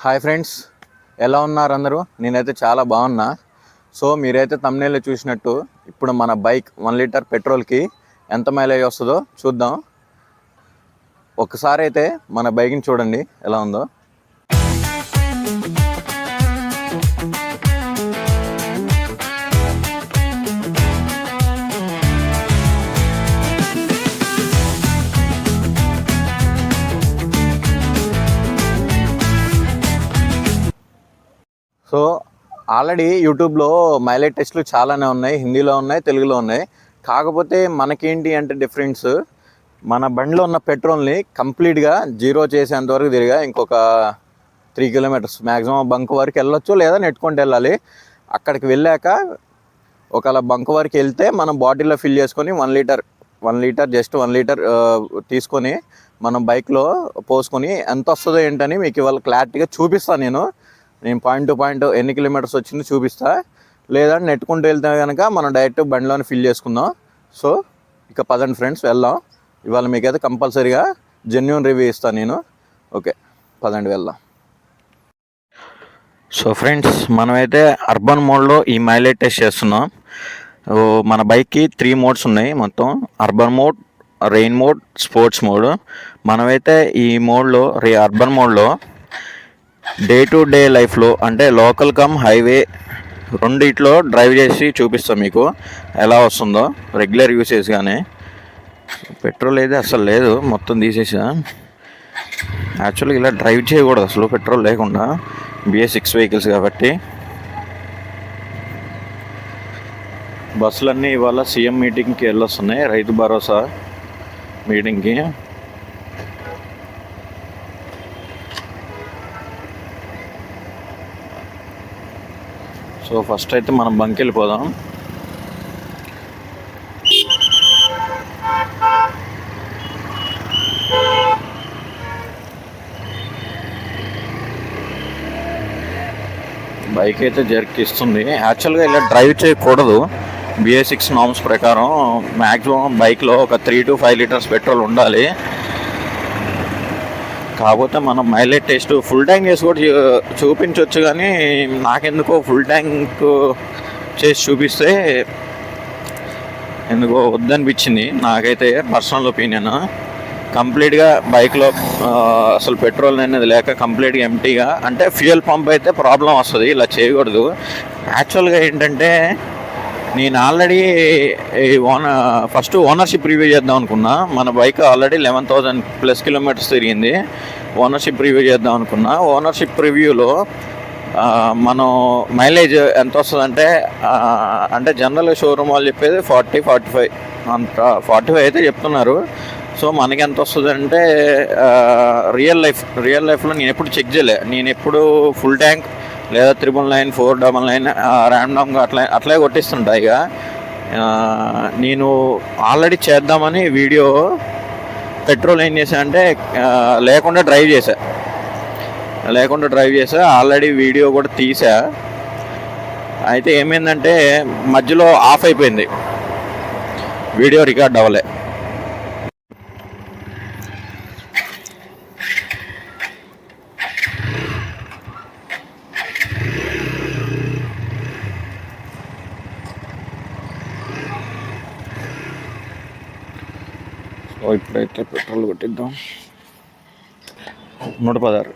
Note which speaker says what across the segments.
Speaker 1: Hi friends, ఎలా ఉన్నారు అందరూ? నేనైతే చాలా బాగున్నా. సో మీరైతే thumbnail చూసినట్టు ఇప్పుడు మన బైక్ 1 లీటర్ పెట్రోల్కి ఎంత మైలేజ్ వస్తుందో చూద్దాం. ఒకసారి అయితే మన బైక్ని చూడండి ఎలా ఉందో. సో ఆల్రెడీ యూట్యూబ్లో మైలేజ్ టెస్ట్లు చాలానే ఉన్నాయి, హిందీలో ఉన్నాయి, తెలుగులో ఉన్నాయి. కాకపోతే మనకేంటి అంటే డిఫరెన్స్, మన బండిలో ఉన్న పెట్రోల్ని కంప్లీట్గా జీరో చేసేంతవరకు తిరిగా ఇంకొక 3 కిలోమీటర్స్ మ్యాక్సిమం బంక్ వరకు వెళ్ళొచ్చు, లేదా నెట్టుకుంటూ వెళ్ళాలి. అక్కడికి వెళ్ళాక ఒకవేళ బంక్ వరకు వెళ్తే మనం బాటిల్లో ఫిల్ చేసుకొని 1 లీటర్ తీసుకొని మనం బైక్లో పోసుకొని ఎంత వస్తుందో ఏంటని మీకు ఇవాళ క్లారిటీగా చూపిస్తాను. నేను పాయింట్ టు పాయింట్ ఎన్ని కిలోమీటర్స్ వచ్చిందో చూపిస్తా. లేదా నెట్టుకుంటూ వెళ్తే కనుక మనం డైరెక్ట్ బండిలోనే ఫిల్ చేసుకుందాం. సో ఇక పదండి ఫ్రెండ్స్, వెళ్దాం. ఇవాళ మీకైతే కంపల్సరీగా జెన్యూన్ రివ్యూ ఇస్తాను నేను. ఓకే పదండి వెళ్దాం. సో ఫ్రెండ్స్, మనమైతే అర్బన్ మోడ్లో ఈ మైలేజ్ టెస్ట్ చేస్తున్నాం. మన బైక్కి 3 మోడ్స్ ఉన్నాయి మొత్తం: urban mode, rain mode, sports mode. మనమైతే ఈ మోడ్లో అర్బన్ మోడ్లో డే టు డే లైఫ్లో అంటే లోకల్ కమ్ హైవే రెండిట్లో డ్రైవ్ చేసి చూపిస్తాం మీకు ఎలా వస్తుందో. రెగ్యులర్ యూసేజ్ కానీ పెట్రోల్ అయితే అసలు లేదు, మొత్తం తీసేసా. యాక్చువల్గా ఇలా డ్రైవ్ చేయకూడదు అసలు పెట్రోల్ లేకుండా, BS6 వెహికల్స్ కాబట్టి. బస్సులన్నీ ఇవాళ సీఎం మీటింగ్కి వెళ్ళొస్తున్నాయి, రైతు భరోసా మీటింగ్కి. సో ఫస్ట్ అయితే మనం బంక్ వెళ్ళిపోదాం. బైక్ అయితే ఇస్తుంది. యాక్చువల్గా ఇలా డ్రైవ్ చేయకూడదు, BS6 నార్మ్స్ ప్రకారం. మ్యాక్సిమం బైక్లో ఒక 3 to 5 లీటర్స్ పెట్రోల్ ఉండాలి. కాకపోతే మనం మైలేజ్ టెస్ట్ ఫుల్ ట్యాంక్ చేసి కూడా చూపించవచ్చు, కానీ నాకెందుకో ఫుల్ ట్యాంక్ చేసి చూపిస్తే ఎందుకో వద్దనిపించింది నాకైతే. Personal opinion. కంప్లీట్గా బైక్లో అసలు పెట్రోల్ అనేది లేక కంప్లీట్గా ఎంటీగా, అంటే ఫ్యూయల్ పంప్ అయితే ప్రాబ్లం వస్తుంది, ఇలా చేయకూడదు. యాక్చువల్గా ఏంటంటే నేను ఆల్రెడీ ఫస్ట్ ఓనర్షిప్ రివ్యూ చేద్దాం అనుకున్నా. మన బైక్ ఆల్రెడీ 11,000+ కిలోమీటర్స్ తిరిగింది. ఓనర్షిప్ రివ్యూ చేద్దాం అనుకున్నా. ఓనర్షిప్ రివ్యూలో మనం మైలేజ్ ఎంత వస్తుందంటే, అంటే జనరల్గా షోరూమ్ వాళ్ళు చెప్పేది 40-45 అంత, 45 అయితే చెప్తున్నారు. సో మనకి ఎంత వస్తుంది అంటే రియల్ లైఫ్లో నేను ఎప్పుడు చెక్ చేయలే. నేను ఎప్పుడు ఫుల్ ట్యాంక్ లేదా 999, 499 ర్యాండమ్గా అట్లే కొట్టిస్తుంటా. ఇక నేను ఆల్రెడీ చేద్దామని వీడియో పెట్రోల్ ఏం చేశా అంటే లేకుండా డ్రైవ్ చేశా. ఆల్రెడీ వీడియో కూడా తీసా. అయితే ఏమైందంటే మధ్యలో ఆఫ్ అయిపోయింది, వీడియో రికార్డ్ అవ్వలే. సో ఇప్పుడైతే పెట్రోల్ కొట్టిద్దాం. 116.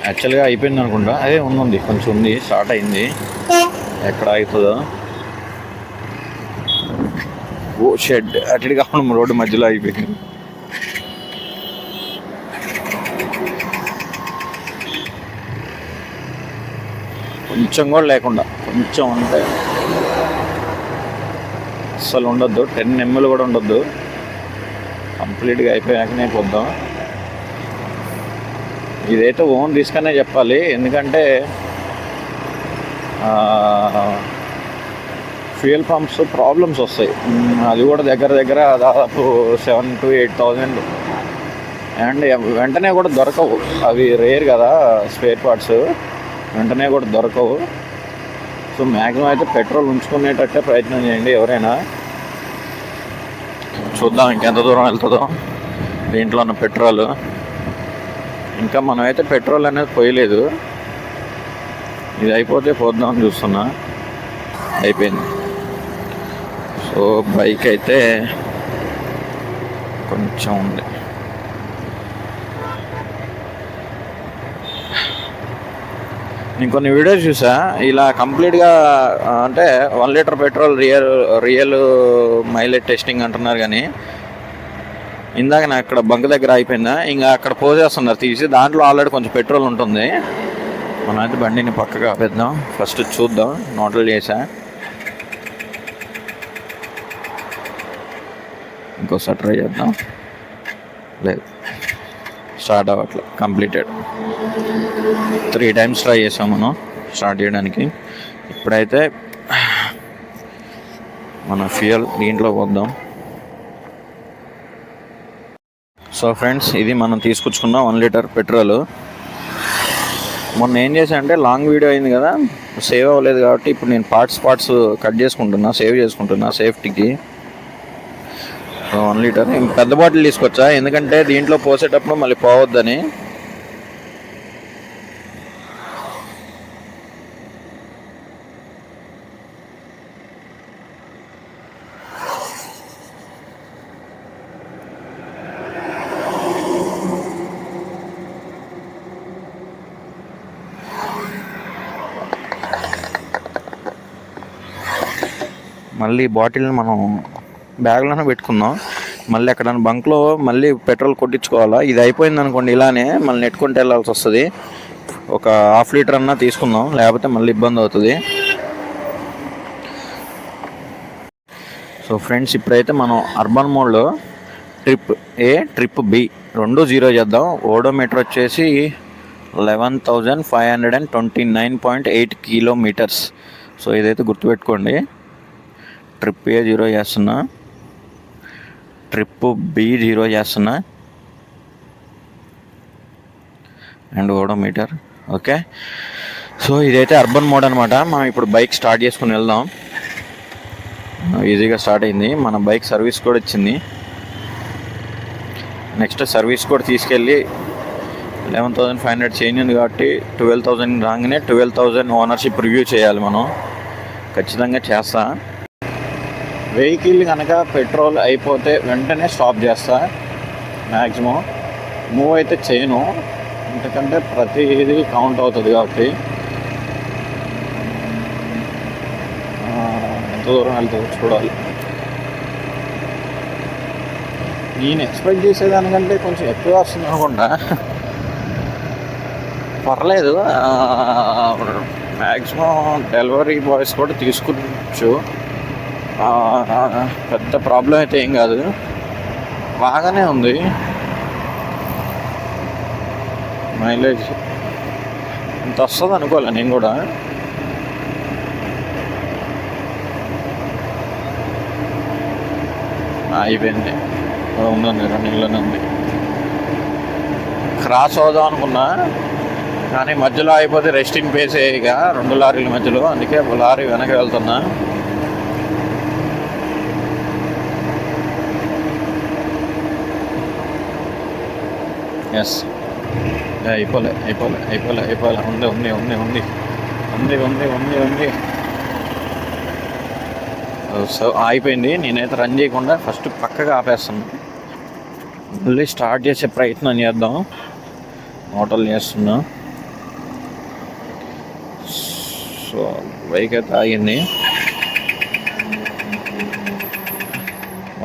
Speaker 1: యాక్చువల్గా అయిపోయింది అనుకుంటా. అదే ఉంది, కొంచెం ఉంది, స్టార్ట్ అయింది. ఎక్కడ అవుతుందో. ఓ షెడ్ అటు కాకుండా రోడ్డు మధ్యలో అయిపోయింది. కొంచెం కూడా లేకుండా, కొంచెం అంటే అస్సలు ఉండొద్దు, 10 ml కూడా ఉండొద్దు. కంప్లీట్గా అయిపోయాకనే పోద్దాం. ఇదైతే ఓన్ రిస్క్ అనే చెప్పాలి, ఎందుకంటే ఫ్యూయల్ పంప్స్ ప్రాబ్లమ్స్ వస్తాయి. అది కూడా దగ్గర దగ్గర దాదాపు 7,000 to 8,000. అండ్ వెంటనే కూడా దొరకవు, అవి రేర్ కదా స్పేర్ పార్ట్స్, వెంటనే కూడా దొరకవు. సో మ్యాక్సిమం అయితే పెట్రోల్ ఉంచుకునేటట్టే ప్రయత్నం చేయండి ఎవరైనా. చూద్దాం ఇంకెంత దూరం వెళ్తుందో దీంట్లో ఉన్న పెట్రోల్. ఇంకా మనమైతే పెట్రోల్ అనేది పోయలేదు, ఇది అయిపోతే పోద్దామని చూస్తున్నా. అయిపోయింది. సో బైక్ అయితే కొంచెం ఉంది. నేను కొన్ని వీడియోస్ చూసా, ఇలా కంప్లీట్గా అంటే 1 litre petrol real mileage testing అంటున్నారు, కానీ ఇందాక నాకు అక్కడ బంక్ దగ్గర అయిపోయిందా, ఇంకా అక్కడ పోసేస్తున్నారు తీసి, దాంట్లో ఆల్రెడీ కొంచెం పెట్రోల్ ఉంటుంది. మనం అయితే బండిని పక్కగా ఆపేద్దాం, ఫస్ట్ చూద్దాం. నోటలు చేసా, ఇంకోసారి ట్రై చేద్దాం. లేదు, స్టార్ట్ అవ్వట్లే. కంప్లీటెడ్. 3 times ట్రై చేసాం మనం స్టార్ట్ చేయడానికి. ఇప్పుడైతే మన ఫ్యూయల్ దీంట్లో పోద్దాం. సో ఫ్రెండ్స్, ఇది మనం తీసుకొచ్చుకున్న 1 లీటర్ పెట్రోల్. మొన్న ఏం చేశానంటే లాంగ్ వీడియో అయింది కదా, సేవ్ అవ్వలేదు కాబట్టి ఇప్పుడు నేను పార్ట్స్ కట్ చేసుకుంటున్నా, సేవ్ చేసుకుంటున్నా సేఫ్టీకి. 1 లీటర్ పెద్ద బాటిల్ తీసుకొచ్చా, ఎందుకంటే దీంట్లో పోసేటప్పుడు మళ్ళీ పోవద్దని. మళ్ళీ బాటిల్ని మనం బ్యాగ్లోనే పెట్టుకుందాం. మళ్ళీ ఎక్కడ బంక్లో మళ్ళీ పెట్రోల్ కొట్టించుకోవాలా. ఇది అయిపోయింది అనుకోండి, ఇలానే మళ్ళీ నెట్టుకుంటూ వెళ్ళాల్సి వస్తుంది. ఒక 1/2 లీటర్ అన్నా తీసుకుందాం, లేకపోతే మళ్ళీ ఇబ్బంది అవుతుంది. సో ఫ్రెండ్స్, ఇప్పుడైతే మనం అర్బన్ మోడ్లో ట్రిప్ ఏ ట్రిప్ బి 2 0 చేద్దాం. ఓడోమీటర్ వచ్చేసి 11,529.8 కిలోమీటర్స్. సో ఇదైతే గుర్తుపెట్టుకోండి. ట్రిప్ ఏ 0 చేస్తున్నా, ట్రిప్ బి 0 చేస్తున్నా, అండ్ ఓడోమీటర్. ఓకే, సో ఇదైతే అర్బన్ మోడ్ అనమాట. మనం ఇప్పుడు బైక్ స్టార్ట్ చేసుకుని వెళ్దాం. ఈజీగా స్టార్ట్ అయింది. మన బైక్ సర్వీస్ కూడా ఇచ్చింది. నెక్స్ట్ సర్వీస్ కూడా తీసుకెళ్ళి 11,500 చేంజ్ ఉంది కాబట్టి 12,000 రాగానే 12,000 ఓనర్షిప్ రివ్యూ చేయాలి మనం. ఖచ్చితంగా చేస్తా. వెహికల్ కనుక పెట్రోల్ అయిపోతే వెంటనే స్టాప్ చేస్తా. మ్యాక్సిమం మూవ్ అయితే చేయను, ఎందుకంటే ప్రతిదీ కౌంట్ అవుతుంది కాబట్టి. ఎంత దూరం వెళ్తుందో చూడాలి. నేను ఎక్స్పెక్ట్ చేసేదానికంటే కొంచెం ఎక్కువ వస్తుంది అనుకుంటా. పర్లేదు, మ్యాక్సిమం డెలివరీ బాయ్స్ కూడా తీసుకుచ్చు, పెద్ద ప్రాబ్లం అయితే ఏం కాదు. బాగానే ఉంది మైలేజ్. ఇంత వస్తుంది అనుకోలే నేను కూడా. అయిపోయింది, ఉందండి, రన్నింగ్లోనే ఉంది. క్రాస్ అవుదాం అనుకున్నా, కానీ మధ్యలో అయిపోతే రెస్టింగ్ ప్లేస్ ఇక 2 లారీల మధ్యలో, అందుకే లారీ వెనక వెళ్తున్నా. ఎస్, అయిపోలే. ఉంది. సో అయిపోయింది. నేనైతే రన్ చేయకుండా ఫస్ట్ పక్కగా ఆపేస్తాను, మళ్ళీ స్టార్ట్ చేసే ప్రయత్నం చేద్దాం. మోటార్లు చేస్తున్నా. సో బైక్ అయితే ఆగింది.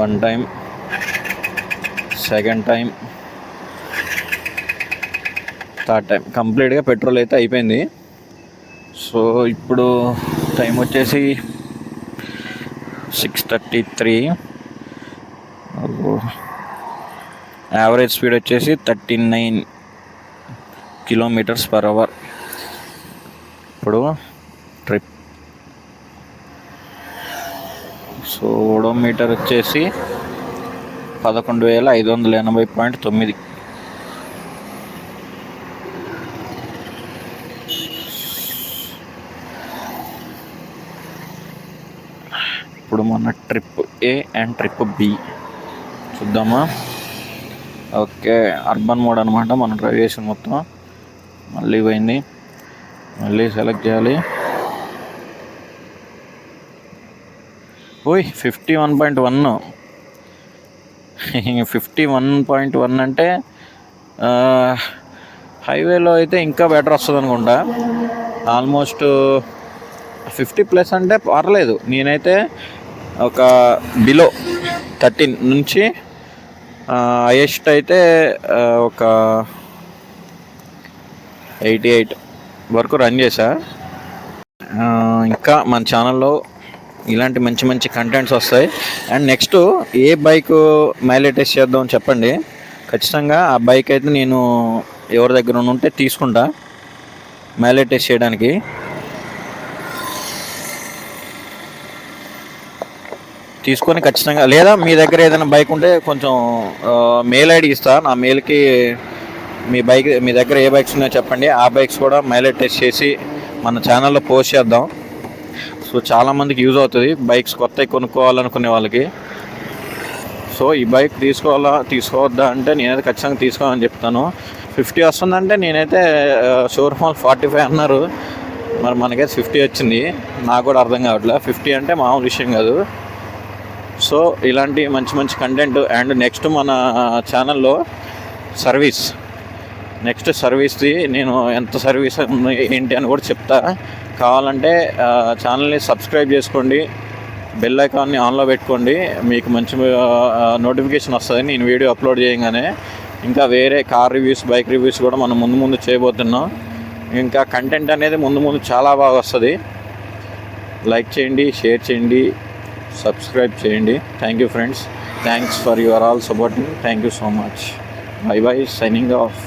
Speaker 1: 1 time, 2nd time, 3rd time. కంప్లీట్గా పెట్రోల్ అయితే అయిపోయింది. సో ఇప్పుడు టైం వచ్చేసి 633. యావరేజ్ స్పీడ్ వచ్చేసి 39 km/h. ఇప్పుడు ట్రిప్ సో ఓడోమీటర్ వచ్చేసి 11,580.9. ఇప్పుడు మన trip A and trip B చూద్దామా. ఓకే, అర్బన్ మోడ్ అనమాట. మనం డ్రైవ్ చేసిన మొత్తం మళ్ళీ పోయింది. మళ్ళీ సెలెక్ట్ చేయాలి. ఓయ్ 51.1. 51.1 అంటే హైవేలో అయితే ఇంకా బెటర్ వస్తుంది అనుకుంటా. ఆల్మోస్ట్ 50+ అంటే పర్లేదు. నేనైతే ఒక బిలో 13 నుంచి హైయెస్ట్ అయితే ఒక 88 వరకు రన్ చేశా. ఇంకా మన ఛానల్లో ఇలాంటి మంచి మంచి కంటెంట్స్ వస్తాయి. And next A bike mileage test చేద్దాం చెప్పండి. ఖచ్చితంగా ఆ బైక్ అయితే నేను ఎవరి దగ్గర ఉంటే తీసుకుంటా మైలేజ్ టెస్ట్ చేయడానికి. తీసుకొని ఖచ్చితంగా, లేదా మీ దగ్గర ఏదైనా బైక్ ఉంటే కొంచెం మెయిల్ ఐడి ఇస్తా. నా మెయిల్కి మీ దగ్గర ఏ బైక్స్ ఉన్నాయో చెప్పండి. ఆ బైక్స్ కూడా మైలేజ్ టెస్ట్ చేసి మన ఛానల్లో పోస్ట్ చేద్దాం. సో చాలామందికి యూజ్ అవుతుంది బైక్స్ కొత్తవి కొనుక్కోవాలనుకునే వాళ్ళకి. సో ఈ బైక్ తీసుకోవద్దా అంటే నేనైతే ఖచ్చితంగా తీసుకోవాలని చెప్తాను. 50 వస్తుందంటే నేనైతే షోరూమ్ 45 అన్నారు, మరి మనకైతే 50 వచ్చింది. నాకు కూడా అర్థం కావట్లేదు. 50 అంటే మామూలు విషయం కాదు. సో ఇలాంటి మంచి మంచి కంటెంట్. అండ్ నెక్స్ట్ మన ఛానల్లో సర్వీస్ది నేను ఎంత సర్వీస్ ఏంటి అని కూడా చెప్తా. కావాలంటే ఛానల్ని సబ్స్క్రైబ్ చేసుకోండి, బెల్ ఐకాన్ని ఆన్లో పెట్టుకోండి. మీకు మంచి నోటిఫికేషన్ వస్తుంది నేను వీడియో అప్లోడ్ చేయగానే. ఇంకా వేరే కార్ రివ్యూస్, బైక్ రివ్యూస్ కూడా మనం ముందు చేయబోతున్నాం. ఇంకా కంటెంట్ అనేది ముందు చాలా బాగా వస్తుంది. లైక్ చేయండి, షేర్ చేయండి, సబ్స్క్రైబ్ చేయండి. Thank you friends. Thanks for your all supporting. Thank you so much. By by, signing off.